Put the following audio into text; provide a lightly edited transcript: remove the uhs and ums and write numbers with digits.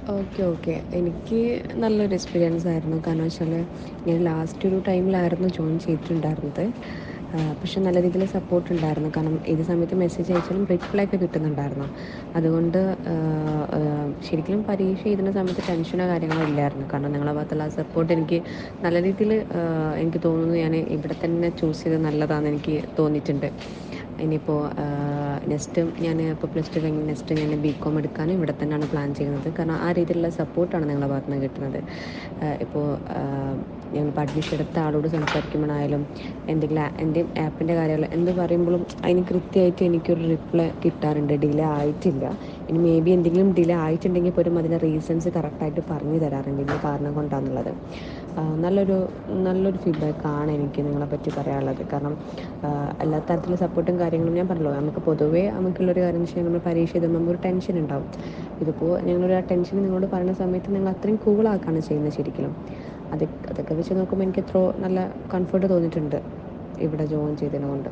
Okay, okay. എനിക്ക് നല്ലൊരു experience ആയിരുന്നു. കാരണം വെച്ചാൽ ഞാൻ ലാസ്റ്റ് ഒരു ടൈമിലായിരുന്നു ജോയിൻ ചെയ്തിട്ടുണ്ടായിരുന്നത്. പക്ഷെ നല്ല രീതിയിൽ സപ്പോർട്ട് ഉണ്ടായിരുന്നു. കാരണം ഏത് സമയത്ത് മെസ്സേജ് അയച്ചാലും റിപ്ലൈ ഒക്കെ കിട്ടുന്നുണ്ടായിരുന്നു. അതുകൊണ്ട് ശരിക്കും പരീക്ഷ എഴുതുന്ന സമയത്ത് ടെൻഷനോ കാര്യങ്ങളോ ഇല്ലായിരുന്നു. കാരണം നിങ്ങളുടെ ഭാഗത്തുള്ള ആ സപ്പോർട്ട് എനിക്ക് നല്ല രീതിയിൽ എനിക്ക് തോന്നുന്നു ഞാൻ ഇവിടെ തന്നെ ചൂസ് ചെയ്തത് നല്ലതാണെന്ന് എനിക്ക് തോന്നിയിട്ടുണ്ട്. ഇനിയിപ്പോൾ നെക്സ്റ്റ് ഞാൻ ഇപ്പോൾ പ്ലസ് ടു കഴിഞ്ഞ് നെക്സ്റ്റ് ഞാൻ ബികോം എടുക്കാനും ഇവിടെ തന്നെയാണ് പ്ലാൻ ചെയ്യുന്നത്. കാരണം ആ രീതിയിലുള്ള സപ്പോർട്ടാണ് നിങ്ങളുടെ ഭാഗത്ത് നിന്ന് കിട്ടുന്നത്. ഇപ്പോൾ ഞങ്ങളിപ്പോൾ അഡ്മിഷൻ എടുത്ത ആളോട് സംസാരിക്കുമ്പോഴായാലും എന്തെങ്കിലും എൻ്റെ ആപ്പിൻ്റെ കാര്യങ്ങൾ എന്ത് പറയുമ്പോഴും അതിന് കൃത്യമായിട്ട് എനിക്കൊരു റിപ്ലൈ കിട്ടാറുണ്ട്. ഡിലേ ആയിട്ടില്ല. ഇനി മേ ബി എന്തെങ്കിലും ഡിലേ ആയിട്ടുണ്ടെങ്കിൽ പോലും അതിൻ്റെ റീസൺസ് കറക്റ്റായിട്ട് പറഞ്ഞു തരാറുണ്ട്. ഇന്ന കാരണം കൊണ്ടാണെന്നുള്ളത്. നല്ലൊരു നല്ലൊരു ഫീഡ്ബാക്കാണ് എനിക്ക് നിങ്ങളെപ്പറ്റി പറയാനുള്ളത്. കാരണം എല്ലാ തരത്തിലുള്ള സപ്പോർട്ടും കാര്യങ്ങളും ഞാൻ പറഞ്ഞല്ലോ, നമുക്ക് പൊതുവേ നമുക്കുള്ളൊരു കാര്യം എന്ന് വെച്ചാൽ നമ്മൾ പരീക്ഷ എഴുതുമ്പോൾ നമുക്കൊരു ടെൻഷൻ ഉണ്ടാവും. ഇതിപ്പോൾ ഞങ്ങളൊരു ആ ടെൻഷൻ നിങ്ങളോട് പറയുന്ന സമയത്ത് നിങ്ങൾ അത്രയും കൂളാക്കുകയാണ് ചെയ്യുന്നത് ശരിക്കും. അതൊക്കെ വെച്ച് നോക്കുമ്പോൾ എനിക്ക് എത്രയോ നല്ല കംഫർട്ട് തോന്നിയിട്ടുണ്ട് ഇവിടെ ജോയിൻ ചെയ്തതിനെ കൊണ്ട്.